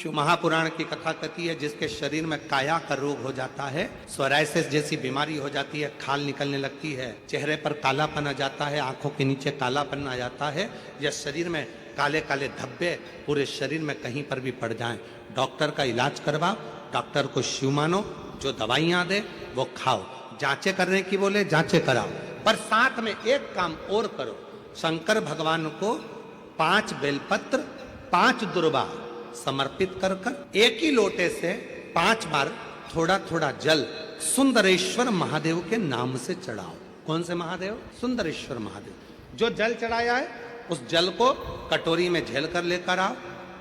शिव महापुराण की कथा कहती है जिसके शरीर में काया का रोग हो जाता है, सोराइसिस जैसी बीमारी हो जाती है, खाल निकलने लगती है, चेहरे पर कालापन आ जाता है, आंखों के नीचे कालापन आ जाता है, या शरीर में काले काले धब्बे पूरे शरीर में कहीं पर भी पड़ जाएं, डॉक्टर का इलाज करवाओ, डॉक्टर को शिव मानो, जो दवाइयां दे वो खाओ, जांचें करने की बोले जांचें कराओ, पर साथ में एक काम और करो, शंकर भगवान को 5 बेलपत्र 5 दुर्वा समर्पित कर कर एक ही लोटे से 5 बार थोड़ा थोड़ा जल सुंदरेश्वर महादेव के नाम से चढ़ाओ। कौन से महादेव? सुंदरेश्वर महादेव। जो जल चढ़ाया है उस जल को कटोरी में झेल कर लेकर आओ,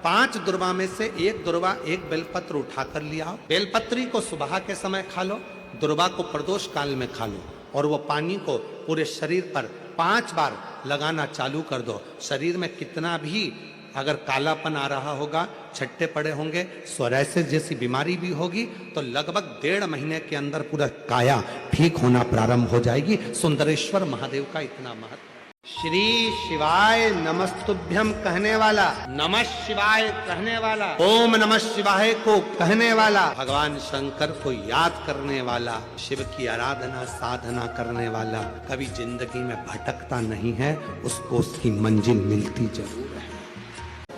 5 दुर्वा में से एक दुर्वा एक बेलपत्र उठाकर ले आओ। बेलपत्री को सुबह के समय खा लो, दुर्वा को प्रदोष काल में खा लो, और वो पानी को पूरे शरीर पर 5 बार लगाना चालू कर दो। शरीर में कितना भी अगर कालापन आ रहा होगा, छट्टे पड़े होंगे, सोराइसिस जैसी बीमारी भी होगी, तो लगभग 1.5 महीने के अंदर पूरा काया ठीक होना प्रारंभ हो जाएगी। सुंदरेश्वर महादेव का इतना महत्व। श्री शिवाय नमस्तुभ्यम कहने वाला, नमः शिवाय कहने वाला, ओम नमः शिवाय को कहने वाला, भगवान शंकर को याद करने वाला, शिव की आराधना साधना करने वाला कभी जिंदगी में भटकता नहीं है, उसको उसकी मंजिल मिलती जरूर है।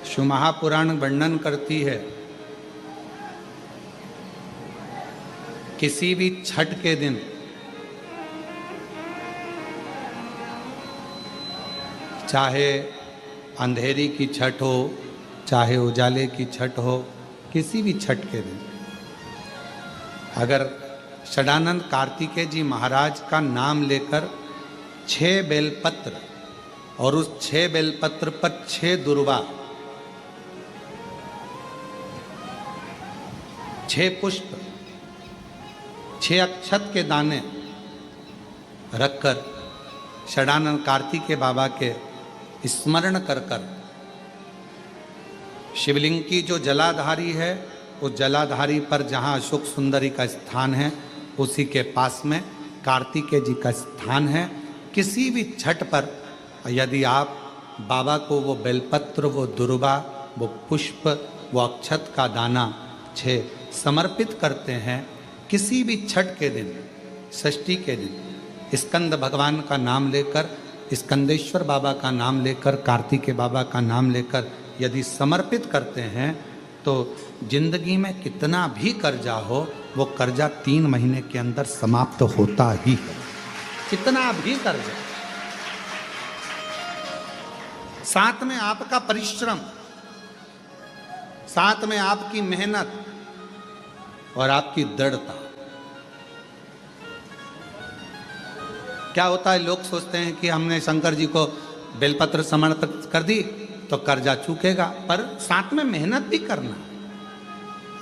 शिव महापुराण वर्णन करती है किसी भी छठ के दिन चाहे अंधेरी की छठ हो, चाहे उजाले की छठ हो, किसी भी छठ के दिन अगर षडानंद कार्तिकेय जी महाराज का नाम लेकर 6 बेलपत्र और उस 6 बेलपत्र पर 6 दुर्वा, 6 पुष्प, 6 अक्षत के दाने रखकर षडानंद कार्तिकेय बाबा के स्मरण कर कर शिवलिंग की जो जलाधारी है, उस जलाधारी पर जहाँ अशोक सुंदरी का स्थान है उसी के पास में कार्तिकेय जी का स्थान है। किसी भी छठ पर यदि आप बाबा को वो बेलपत्र, वो दुर्वा, वो पुष्प, वो अक्षत का दाना 6 समर्पित करते हैं, किसी भी छठ के दिन, षष्ठी के दिन स्कंद भगवान का नाम लेकर, स्कंदेश्वर बाबा का नाम लेकर, कार्तिकेय बाबा का नाम लेकर यदि समर्पित करते हैं तो जिंदगी में कितना भी कर्जा हो वो कर्जा 3 महीने के अंदर समाप्त होता ही है। कितना भी कर्जा, साथ में आपका परिश्रम, साथ में आपकी मेहनत और आपकी दृढ़ता। क्या होता है, लोग सोचते हैं कि हमने शंकर जी को बेलपत्र समर्पित कर दी तो कर्जा चूकेगा, पर साथ में मेहनत भी करना।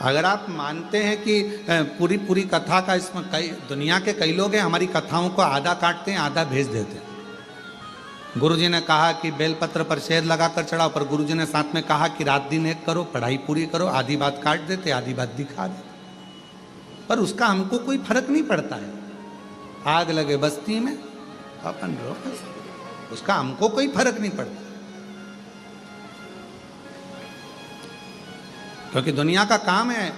अगर आप मानते हैं कि पूरी कथा का इसमें कई दुनिया के कई लोग हैं हमारी कथाओं को आधा काटते हैं आधा भेज देते हैं। गुरुजी ने कहा कि बेलपत्र पर शहद लगाकर चढ़ाओ, पर गुरुजी ने साथ में कहा कि रात दिन एक करो, पढ़ाई पूरी करो, आधी बात काट देते, आधी बात दिखा देते, पर उसका हमको कोई फर्क नहीं पड़ता है। आग लगे बस्ती में अपन रहो, उसका हमको कोई फर्क नहीं पड़ता, क्योंकि दुनिया का काम है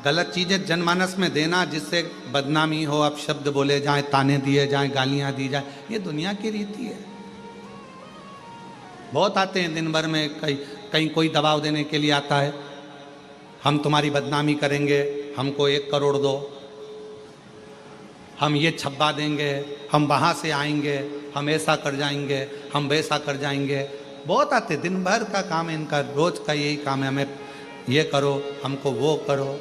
गलत चीजें जनमानस में देना जिससे बदनामी हो, अब शब्द बोले जाए, ताने दिए जाए, गालियां दी जाए, ये दुनिया की रीति है। बहुत आते हैं दिन भर में, कहीं कोई दबाव देने के लिए आता है, हम तुम्हारी बदनामी करेंगे, हमको 1 करोड़ दो, हम ये छब्बा देंगे, हम वहाँ से आएंगे, हम ऐसा कर जाएंगे, हम वैसा कर जाएंगे। बहुत आते, दिन भर का काम है इनका, रोज का यही काम है, हमें ये करो, हमको वो करो।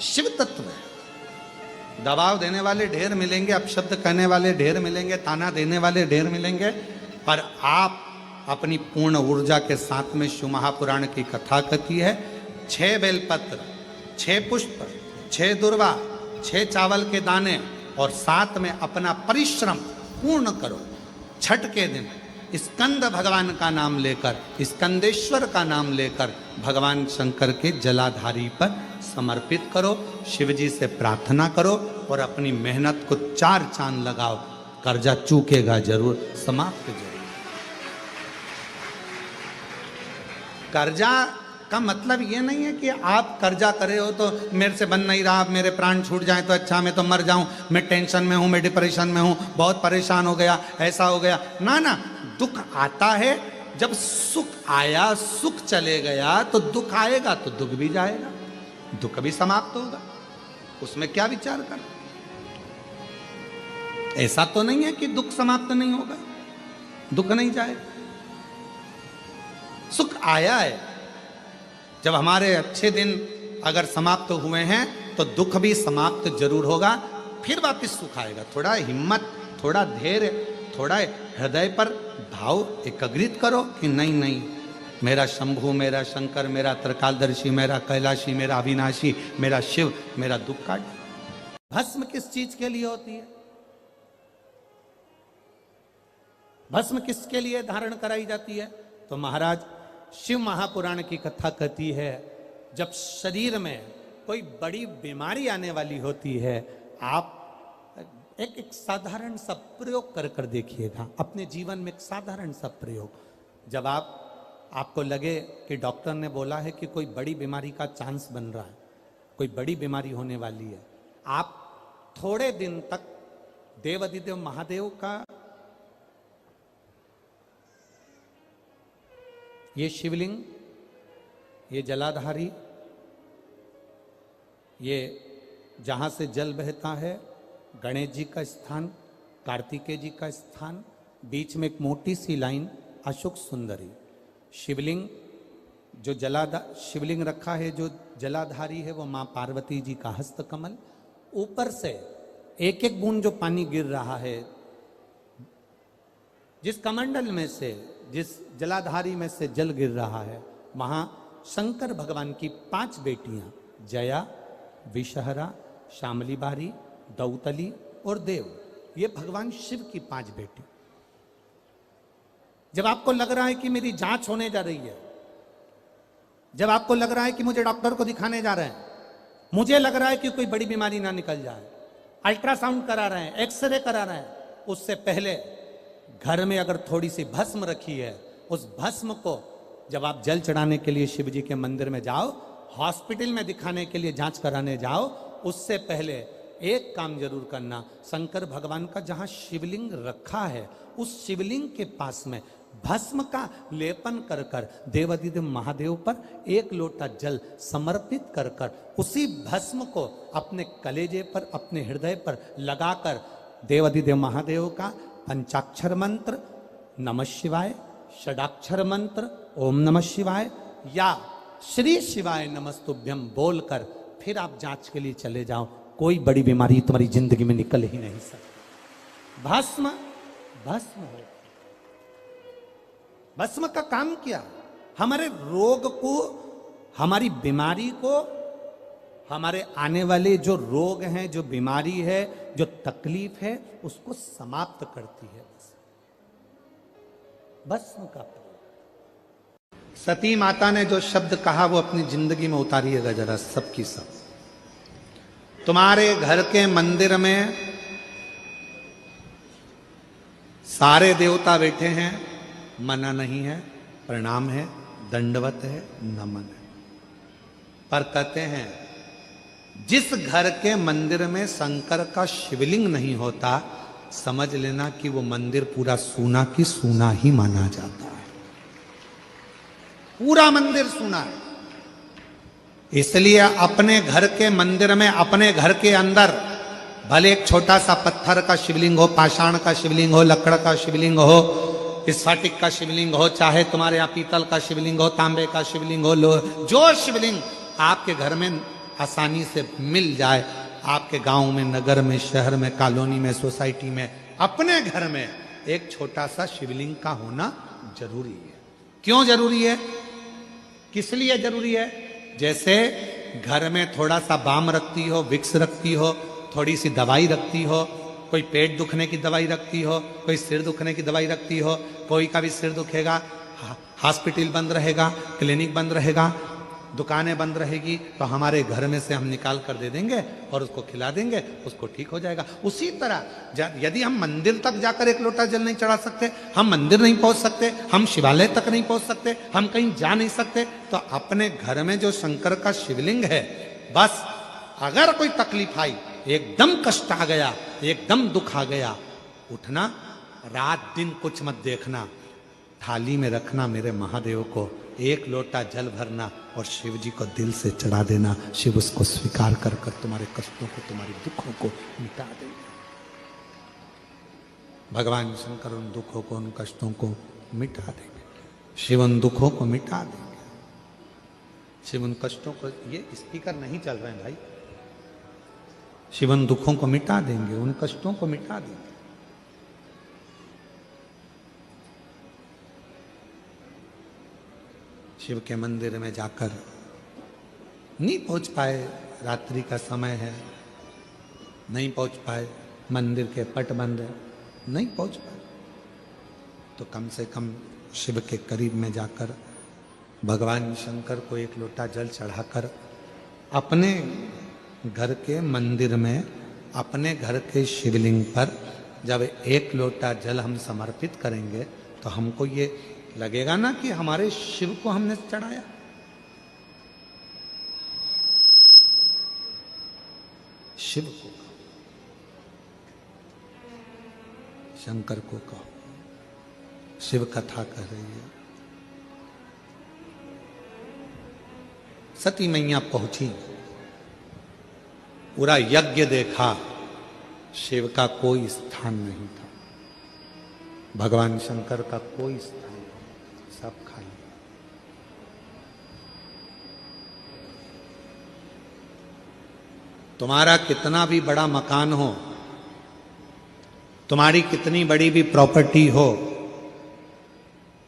शिव तत्व है, दबाव देने वाले ढेर मिलेंगे, अपशब्द कहने वाले ढेर मिलेंगे, ताना देने वाले ढेर मिलेंगे, पर आप अपनी पूर्ण ऊर्जा के साथ में शिव महापुराण की कथा कहती है 6 बेलपत्र, 6 पुष्प, 6 दुर्वा, 6 चावल के दाने और साथ में अपना परिश्रम पूर्ण करो। छठ के दिन स्कंद भगवान का नाम लेकर, स्कंदेश्वर का नाम लेकर भगवान शंकर के जलाधारी पर समर्पित करो, शिव जी से प्रार्थना करो और अपनी मेहनत को 4 चांद लगाओ। कर्जा चूकेगा जरूर, समाप्त जरूर। कर्जा का मतलब ये नहीं है कि आप कर्जा करे हो तो मेरे से बन नहीं रहा, मेरे प्राण छूट जाए तो अच्छा, मैं तो मर जाऊं, मैं टेंशन में हूं, मैं डिप्रेशन में हूं, बहुत परेशान हो गया, ऐसा हो गया। ना ना, दुख आता है, जब सुख आया, सुख चले गया तो दुख आएगा, तो दुख भी जाएगा, दुख भी समाप्त होगा, उसमें क्या विचार कर। ऐसा तो नहीं है कि दुख समाप्त नहीं होगा, दुख नहीं जाएगा। सुख आया है, जब हमारे अच्छे दिन अगर समाप्त हुए हैं तो दुख भी समाप्त जरूर होगा, फिर वापस सुख आएगा। थोड़ा हिम्मत, थोड़ा धैर्य, थोड़ा हृदय पर भाव एकाग्रित करो कि नहीं नहीं, मेरा शंभु, मेरा शंकर, मेरा त्रिकालदर्शी, मेरा कैलाशी, मेरा अविनाशी, मेरा शिव मेरा दुख काट। भस्म किस चीज के लिए होती है? भस्म किसके लिए धारण कराई जाती है? तो महाराज शिव महापुराण की कथा कहती है, जब शरीर में कोई बड़ी बीमारी आने वाली होती है, आप एक साधारण सा प्रयोग कर देखिएगा अपने जीवन में, एक साधारण सा प्रयोग। जब आपको लगे कि डॉक्टर ने बोला है कि कोई बड़ी बीमारी का चांस बन रहा है, कोई बड़ी बीमारी होने वाली है, आप थोड़े दिन तक देवाधिदेव महादेव का ये शिवलिंग, ये जलाधारी, ये जहाँ से जल बहता है, गणेश जी का स्थान, कार्तिकेय जी का स्थान, बीच में एक मोटी सी लाइन अशोक सुंदरी, शिवलिंग जो शिवलिंग रखा है, जो जलाधारी है वो माँ पार्वती जी का हस्तकमल, ऊपर से एक एक बूंद जो पानी गिर रहा है, जिस कमंडल में से, जिस जलाधारी में से जल गिर रहा है, वहां शंकर भगवान की 5 बेटियां, जया, विषहरा, शामली बारी, दौतली और देव, ये भगवान शिव की 5 बेटी। जब आपको लग रहा है कि मेरी जांच होने जा रही है, जब आपको लग रहा है कि मुझे डॉक्टर को दिखाने जा रहे हैं, मुझे लग रहा है कि कोई बड़ी बीमारी ना निकल जाए, अल्ट्रासाउंड करा रहे हैं, एक्सरे करा रहे हैं, उससे पहले घर में अगर थोड़ी सी भस्म रखी है, उस भस्म को जब आप जल चढ़ाने के लिए शिव जी के मंदिर में जाओ, हॉस्पिटल में दिखाने के लिए जांच कराने जाओ, उससे पहले एक काम जरूर करना, शंकर भगवान का जहां शिवलिंग रखा है, उस शिवलिंग के पास में भस्म का लेपन कर कर देवाधिदेव महादेव पर 1 लोटा जल समर्पित कर कर उसी भस्म को अपने कलेजे पर, अपने हृदय पर लगाकर देवाधिदेव महादेव का पंचाक्षर मंत्र नमः शिवाय, षडाक्षर मंत्र ओम नमः शिवाय या श्री शिवाय नमस्तुभ्यम बोलकर फिर आप जांच के लिए चले जाओ। कोई बड़ी बीमारी तुम्हारी जिंदगी में निकल ही नहीं सकती। भस्म भस्म हो, भस्म का काम क्या? हमारे रोग को, हमारी बीमारी को, हमारे आने वाले जो रोग हैं, जो बीमारी है, जो तकलीफ है, उसको समाप्त करती है भस्म का। सती माता ने जो शब्द कहा वो अपनी जिंदगी में उतारिएगा जरा, सबकी सब। तुम्हारे घर के मंदिर में सारे देवता बैठे हैं, मना नहीं है, प्रणाम है, दंडवत है, नमन है, पर कहते हैं जिस घर के मंदिर में शंकर का शिवलिंग नहीं होता, समझ लेना कि वो मंदिर पूरा सूना की सूना ही माना जाता है। पूरा मंदिर सूना है। इसलिए अपने घर के मंदिर में, अपने घर के अंदर भले एक छोटा सा पत्थर का शिवलिंग हो, पाषाण का शिवलिंग हो, लकड़ का शिवलिंग हो, स्फटिक का शिवलिंग हो, चाहे तुम्हारे यहाँ पीतल का शिवलिंग हो, तांबे का शिवलिंग हो, जो शिवलिंग आपके घर में आसानी से मिल जाए, आपके गांव में, नगर में, शहर में, कॉलोनी में, सोसाइटी में, अपने घर में एक छोटा सा शिवलिंग का होना जरूरी है। क्यों जरूरी है? किस लिए जरूरी है? जैसे घर में थोड़ा सा बाम रखती हो, विक्स रखती हो, थोड़ी सी दवाई रखती हो, कोई पेट दुखने की दवाई रखती हो, कोई सिर दुखने की दवाई रखती हो, कोई का भी सिर दुखेगा, हॉस्पिटल बंद रहेगा, क्लिनिक बंद रहेगा, दुकानें बंद रहेगी तो हमारे घर में से हम निकाल कर दे देंगे और उसको खिला देंगे, उसको ठीक हो जाएगा। उसी तरह यदि हम मंदिर तक जाकर एक लोटा जल नहीं चढ़ा सकते, हम मंदिर नहीं पहुंच सकते, हम शिवालय तक नहीं पहुंच सकते, हम कहीं जा नहीं सकते, तो अपने घर में जो शंकर का शिवलिंग है, बस अगर कोई तकलीफ आई, एकदम कष्ट आ गया, एकदम दुख आ गया, उठना, रात दिन कुछ मत देखना, थाली में रखना मेरे महादेव को, एक लोटा जल भरना और शिव जी को दिल से चढ़ा देना। शिव उसको स्वीकार कर कर तुम्हारे कष्टों को, तुम्हारे दुखों को मिटा देंगे। भगवान शंकर उन दुखों को, उन कष्टों को मिटा देंगे। शिव उन दुखों को मिटा देंगे। शिव उन कष्टों को, ये स्पीकर नहीं चल रहे हैं भाई, शिव उन दुखों को मिटा देंगे, उन कष्टों को मिटा देंगे। शिव के मंदिर में जाकर नहीं पहुंच पाए, रात्रि का समय है, नहीं पहुंच पाए, मंदिर के पट बंद है, नहीं पहुंच पाए, तो कम से कम शिव के करीब में जाकर भगवान शंकर को एक लोटा जल चढ़ाकर अपने घर के मंदिर में, अपने घर के शिवलिंग पर जब एक लोटा जल हम समर्पित करेंगे तो हमको ये लगेगा ना कि हमारे शिव को हमने चढ़ाया। शिव को कहो, शंकर को कहो, शिव कथा कर रही है। सती मैया पहुंची, पूरा यज्ञ देखा, शिव का कोई स्थान नहीं था, भगवान शंकर का कोई स्थान, सब खाली। तुम्हारा कितना भी बड़ा मकान हो, तुम्हारी कितनी बड़ी भी प्रॉपर्टी हो,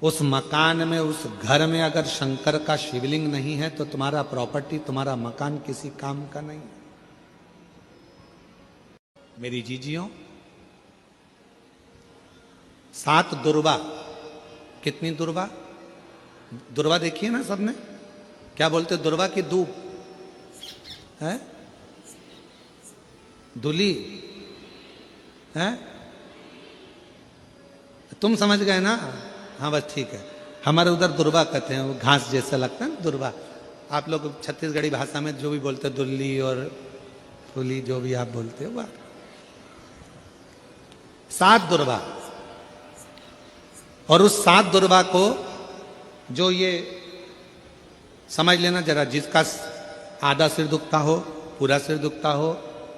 उस मकान में, उस घर में अगर शंकर का शिवलिंग नहीं है तो तुम्हारा प्रॉपर्टी, तुम्हारा मकान किसी काम का नहीं है। मेरी जीजियों, 7 दुर्वा, कितनी दुर्वा? दुर्वा देखिए ना सबने, क्या बोलते? दुर्वा की दूब है, दुली है, तुम समझ गए ना? हाँ बस ठीक है, हमारे उधर दुर्वा कहते हैं, वो घास जैसा लगता है ना दुर्वा। आप लोग छत्तीसगढ़ी भाषा में जो भी बोलते हैं, दुल्ली और फुली, जो भी आप बोलते हो, वह 7 दुर्वा। और उस 7 दुर्वा को, जो ये समझ लेना जरा, जिसका आधा सिर दुखता हो, पूरा सिर दुखता हो,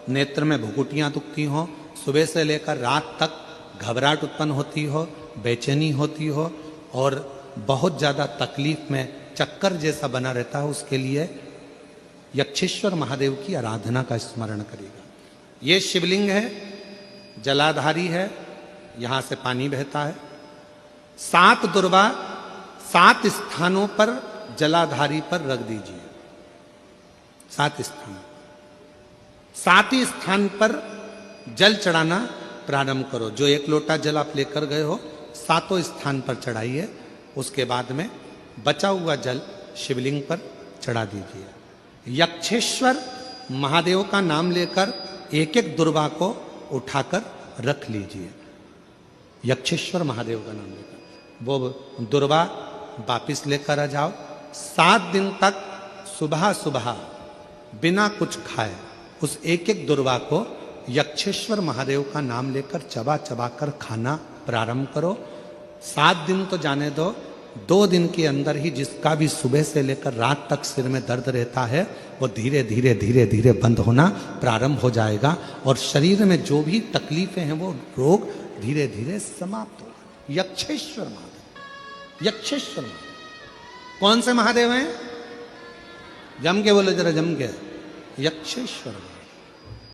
नेत्र में भुकुटियां दुखती हो, सुबह से लेकर रात तक घबराहट उत्पन्न होती हो, बेचैनी होती हो और बहुत ज़्यादा तकलीफ में चक्कर जैसा बना रहता है, उसके लिए यक्षेश्वर महादेव की आराधना का स्मरण करेगा। ये शिवलिंग है, जलाधारी है, यहाँ से पानी बहता है। 7 दुर्वा 7 स्थानों पर जलाधारी पर रख दीजिए, 7 स्थान, 7 ही स्थान पर जल चढ़ाना प्रारंभ करो। जो एक लोटा जल आप लेकर गए हो, 7 स्थान पर चढ़ाइए। उसके बाद में बचा हुआ जल शिवलिंग पर चढ़ा दीजिए। यक्षेश्वर महादेव का नाम लेकर एक एक दुर्वा को उठाकर रख लीजिए। यक्षेश्वर महादेव का नाम लेकर वो दुर्वा वापिस लेकर आ जाओ। 7 दिन तक सुबह सुबह बिना कुछ खाए उस एक एक दुर्वा को यक्षेश्वर महादेव का नाम लेकर चबा चबा कर खाना प्रारंभ करो। 7 दिन तो जाने दो, 2 दिन के अंदर ही जिसका भी सुबह से लेकर रात तक सिर में दर्द रहता है, वो धीरे धीरे धीरे धीरे बंद होना प्रारंभ हो जाएगा और शरीर में जो भी तकलीफें हैं वो रोग धीरे धीरे समाप्त होगा। यक्षेश्वर महादेव, यक्षेश्वर महादेव। कौन से महादेव हैं? जम के बोलो जरा, जम के। यक्षेश्वर महादेव।